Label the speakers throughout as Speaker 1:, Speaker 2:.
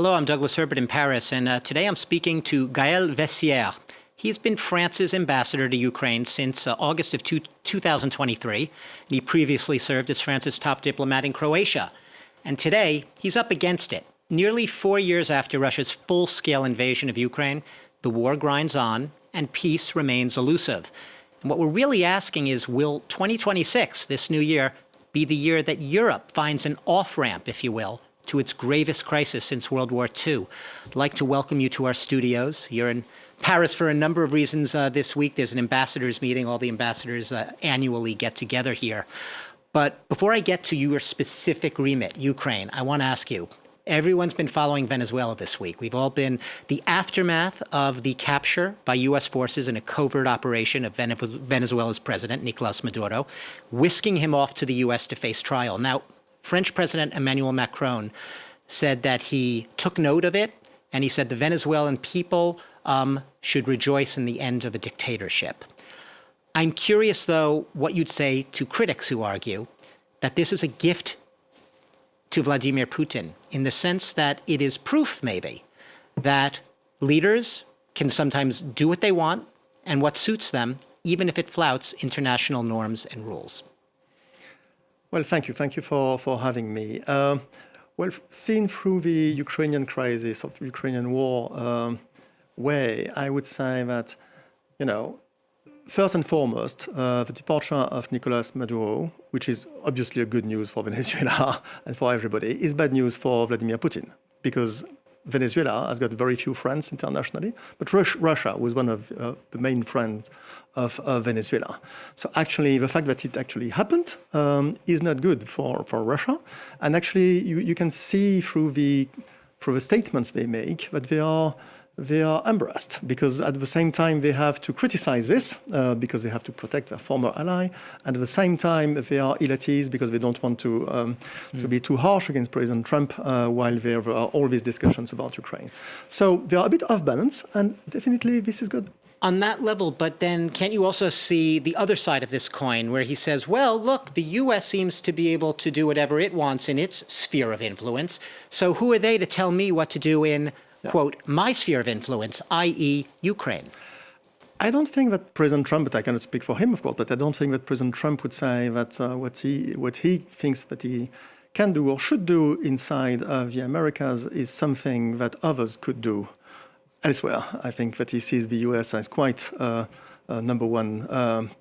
Speaker 1: Hello, I'm Douglas Herbert in Paris, and today I'm speaking to Gaël Veyssière. He's been France's ambassador to Ukraine since August of 2023, and he previously served as France's top diplomat in Croatia. And today, he's up against it. Nearly 4 years after Russia's full-scale invasion of Ukraine, the war grinds on, and peace remains elusive. And what we're really asking is, will 2026, this new year, be the year that Europe finds an off-ramp, if you will, to its gravest crisis since World War II? I'd like to welcome you to our studios. You're in Paris for a number of reasons this week. There's an ambassadors meeting. All the ambassadors annually get together here. But before I get to your specific remit, Ukraine, I want to ask you, everyone's been following Venezuela this week. We've all been the aftermath of the capture by U.S. forces in a covert operation of Venezuela's president, Nicolas Maduro, whisking him off to the U.S. to face trial. Now, French President Emmanuel Macron said that he took note of it, and he said the Venezuelan people should rejoice in the end of a dictatorship. I'm curious, though, what you'd say to critics who argue that this is a gift to Vladimir Putin, in the sense that it is proof, maybe, that leaders can sometimes do what they want and what suits them, even if it flouts international norms and rules.
Speaker 2: Well, thank you. Thank you for having me. Well, seen through the Ukrainian crisis of Ukrainian war way, I would say that, first and foremost, the departure of Nicolas Maduro, which is obviously a good news for Venezuela and for everybody, is bad news for Vladimir Putin, because Venezuela has got very few friends internationally, but Russia was one of the main friends of Venezuela. So actually, the fact that it actually happened is not good for Russia. And actually, you can see through the statements they make that they are embarrassed, because at the same time they have to criticize this because they have to protect their former ally, and at the same time they are ill at ease because they don't want to be too harsh against President Trump while there are all these discussions about Ukraine. So they are a bit off balance, and definitely this is good.
Speaker 1: On that level, but then can't you also see the other side of this coin, where he says, well, look, the U.S. seems to be able to do whatever it wants in its sphere of influence, so who are they to tell me what to do in, quote, my sphere of influence, i.e. Ukraine?
Speaker 2: I don't think that President Trump, but I cannot speak for him, of course, but I don't think that President Trump would say that what he thinks that he can do or should do inside the Americas is something that others could do elsewhere. I think that he sees the US as quite number one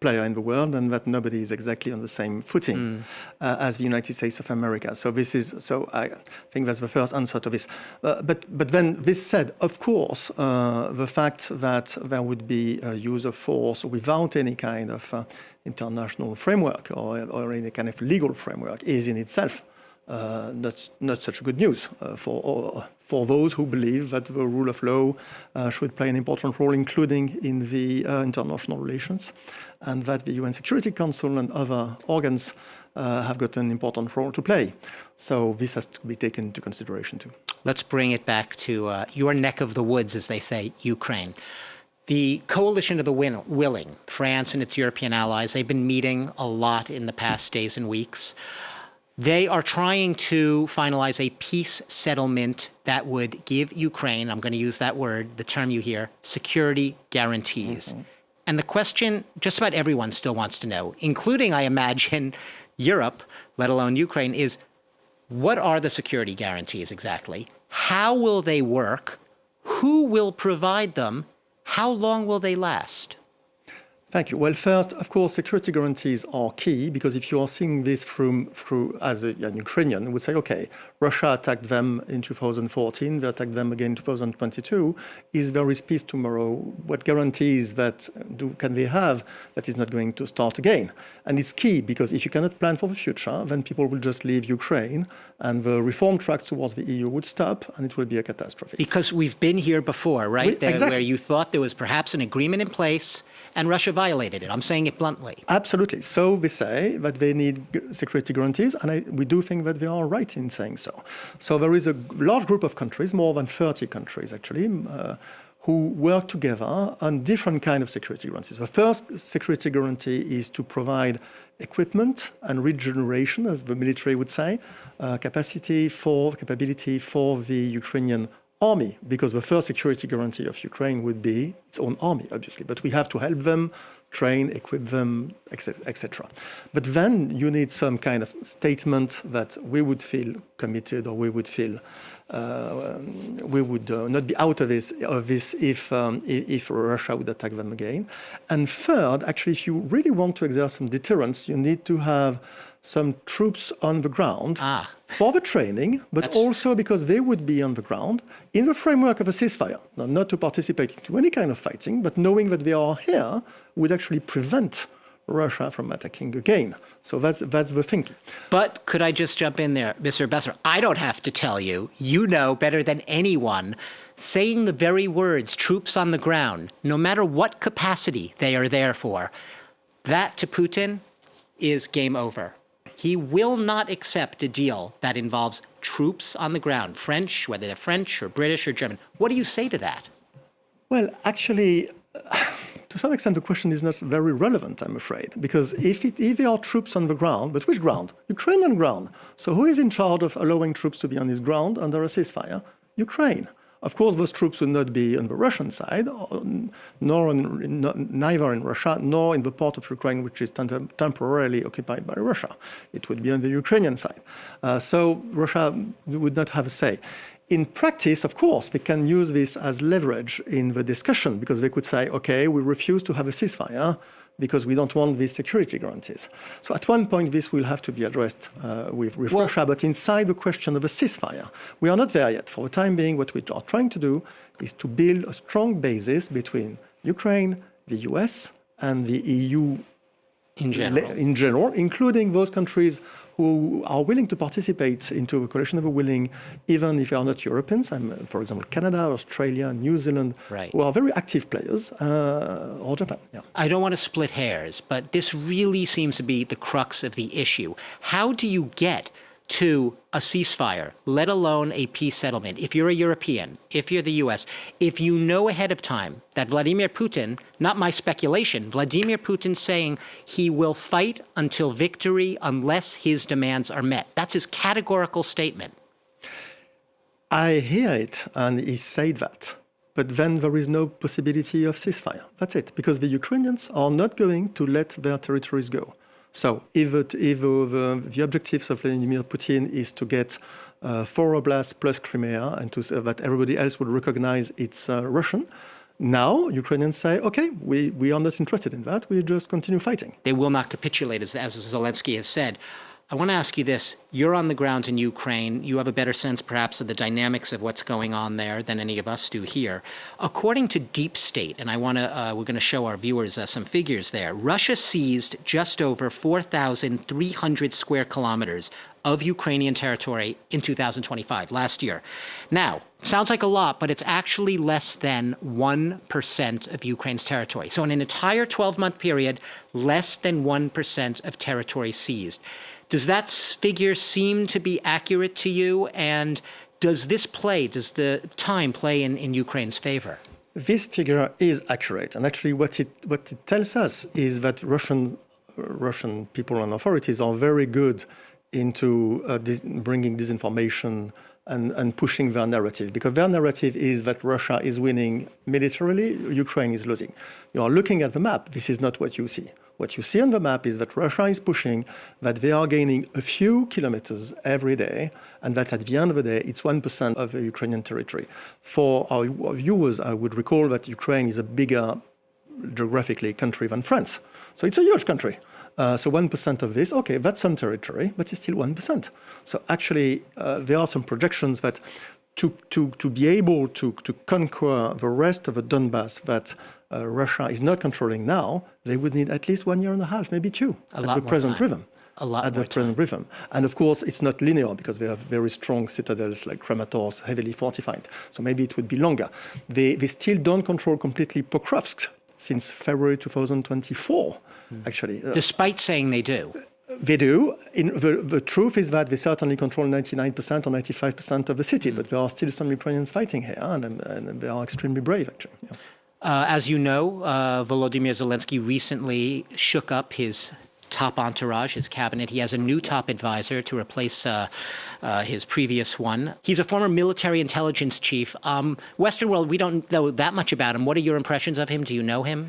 Speaker 2: player in the world, and that nobody is exactly on the same footing as the United States of America. So I think that's the first answer to this. But then this said, of course, the fact that there would be a use of force without any kind of international framework or any kind of legal framework is in itself not such good news for those who believe that the rule of law should play an important role, including in the international relations, and that the UN Security Council and other organs have got an important role to play. So this has to be taken into consideration too.
Speaker 1: Let's bring it back to your neck of the woods, as they say, Ukraine. The coalition of the willing, France and its European allies, they've been meeting a lot in the past days and weeks. They are trying to finalize a peace settlement that would give Ukraine, I'm going to use that word, the term you hear, security guarantees. And the question just about everyone still wants to know, including, I imagine, Europe, let alone Ukraine, is what are the security guarantees exactly? How will they work? Who will provide them? How long will they last?
Speaker 2: Thank you. Well, first, of course, security guarantees are key, because if you are seeing this through as an Ukrainian, you would say, okay, Russia attacked them in 2014, they attacked them again in 2022. Is there is peace tomorrow? What guarantees can they have that is not going to start again? And it's key, because if you cannot plan for the future, then people will just leave Ukraine, and the reform track towards the EU would stop, and it will be a catastrophe.
Speaker 1: Because we've been here before, right?
Speaker 2: Exactly.
Speaker 1: Where you thought there was perhaps an agreement in place, and Russia violated it. I'm saying it bluntly.
Speaker 2: Absolutely. So they say that they need security guarantees, and we do think that they are right in saying so. So there is a large group of countries, more than 30 countries actually, who work together on different kinds of security guarantees. The first security guarantee is to provide equipment and regeneration, as the military would say, capability for the Ukrainian army, because the first security guarantee of Ukraine would be its own army, obviously. But we have to help them, train, equip them, etc. But then you need some kind of statement that we would feel committed, or we would feel we would not be out of this if Russia would attack them again. And third, actually, if you really want to exert some deterrence, you need to have some troops on the ground for the training, but also because they would be on the ground in the framework of a ceasefire. Now, not to participate in any kind of fighting, but knowing that they are here would actually prevent Russia from attacking again. So that's the thinking.
Speaker 1: But could I just jump in there, Mr. Ambassador? I don't have to tell you. You know better than anyone. Saying the very words, troops on the ground, no matter what capacity they are there for, that to Putin is game over. He will not accept a deal that involves troops on the ground, French, whether they're French or British or German. What do you say to that?
Speaker 2: Well, actually, to some extent, the question is not very relevant, I'm afraid, because if there are troops on the ground, but which ground? Ukrainian ground. So who is in charge of allowing troops to be on this ground under a ceasefire? Ukraine. Of course, those troops would not be on the Russian side, neither in Russia, nor in the part of Ukraine which is temporarily occupied by Russia. It would be on the Ukrainian side. So Russia would not have a say. In practice, of course, they can use this as leverage in the discussion, because they could say, okay, we refuse to have a ceasefire because we don't want these security guarantees. So at one point, this will have to be addressed with Russia, but inside the question of a ceasefire. We are not there yet. For the time being, what we are trying to do is to build a strong basis between Ukraine, the US, and the EU in general, including those countries who are willing to participate into a coalition of the willing, even if they are not Europeans. For example, Canada, Australia, New Zealand, who are very active players, or Japan. Yeah.
Speaker 1: I don't want to split hairs, but this really seems to be the crux of the issue. How do you get to a ceasefire, let alone a peace settlement, if you're a European, if you're the US, if you know ahead of time that Vladimir Putin, not my speculation, Vladimir Putin saying he will fight until victory unless his demands are met. That's his categorical statement.
Speaker 2: I hear it, and he said that. But then there is no possibility of ceasefire. That's it, because the Ukrainians are not going to let their territories go. So if the objectives of Vladimir Putin is to get 4 oblasts plus Crimea, and that everybody else would recognize it's Russian, now Ukrainians say, okay, we are not interested in that. We just continue fighting.
Speaker 1: They will not capitulate, as Zelensky has said. I want to ask you this. You're on the ground in Ukraine. You have a better sense, perhaps, of the dynamics of what's going on there than any of us do here. According to Deep State, and we're going to show our viewers some figures there, Russia seized just over 4,300 square kilometers of Ukrainian territory in 2025, last year. Now, sounds like a lot, but it's actually less than 1% of Ukraine's territory. So in an entire 12-month period, less than 1% of territory seized. Does that figure seem to be accurate to you? And does the time play in Ukraine's favor?
Speaker 2: This figure is accurate. And actually what it tells us is that Russian people and authorities are very good into bringing disinformation and pushing their narrative, because their narrative is that Russia is winning militarily, Ukraine is losing. You are looking at the map, this is not what you see. What you see on the map is that Russia is pushing, that they are gaining a few kilometers every day, and that at the end of the day, it's 1% of the Ukrainian territory. For our viewers, I would recall that Ukraine is a bigger geographically country than France. So it's a huge country. So 1% of this, okay, that's some territory, but it's still 1%. So actually, there are some projections that to be able to conquer the rest of the Donbass that Russia is not controlling now, they would need at least 1.5 years, maybe 2, at the present rhythm. And of course, it's not linear, because they have very strong citadels like Kramatorsk, heavily fortified. So maybe it would be longer. They still don't control completely Pokrovsk since February 2024, actually.
Speaker 1: Despite saying they do.
Speaker 2: They do. The truth is that they certainly control 99% or 95% of the city, but there are still some Ukrainians fighting here, and they are extremely brave, actually. Yeah.
Speaker 1: As you know, Volodymyr Zelensky recently shook up his top entourage, his cabinet. He has a new top advisor to replace his previous one. He's a former military intelligence chief. Western world, we don't know that much about him. What are your impressions of him? Do you know him?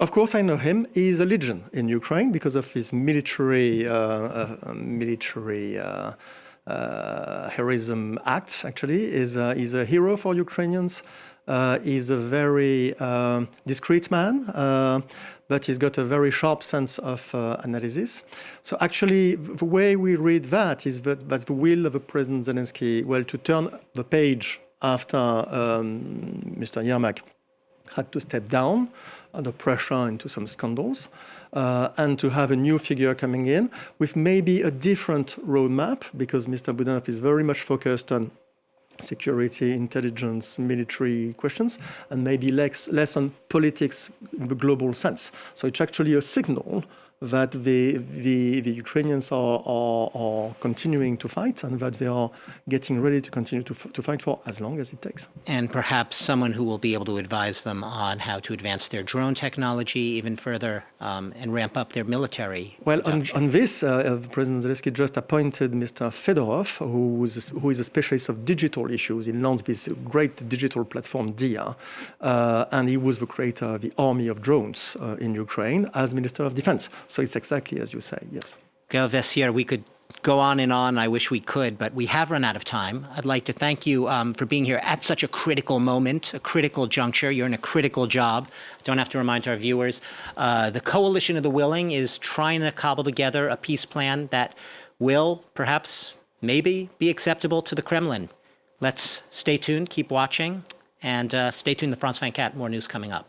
Speaker 2: Of course, I know him. He's a legend in Ukraine because of his military heroism acts. Actually, he's a hero for Ukrainians. He's a very discreet man, but he's got a very sharp sense of analysis. So actually, the way we read that is that's the will of President Zelensky, well, to turn the page after Mr. Yermak had to step down under pressure into some scandals, and to have a new figure coming in with maybe a different roadmap, because Mr. Budanov is very much focused on security, intelligence, military questions, and maybe less on politics in the global sense. So it's actually a signal that the Ukrainians are continuing to fight, and that they are getting ready to continue to fight for as long as it takes. And
Speaker 1: perhaps someone who will be able to advise them on how to advance their drone technology even further and ramp up their military.
Speaker 2: Well, on this, President Zelensky just appointed Mr. Fedorov, who is a specialist of digital issues. He launched this great digital platform, DIA, and he was the creator of the army of drones in Ukraine as Minister of Defense. So it's exactly as you say, yes.
Speaker 1: Gaël Veyssière, we could go on and on. I wish we could, but we have run out of time. I'd like to thank you for being here at such a critical moment, a critical juncture. You're in a critical job. Don't have to remind our viewers. The Coalition of the Willing is trying to cobble together a peace plan that will perhaps, maybe, be acceptable to the Kremlin. Let's stay tuned, keep watching, and stay tuned to France 24, more news coming up.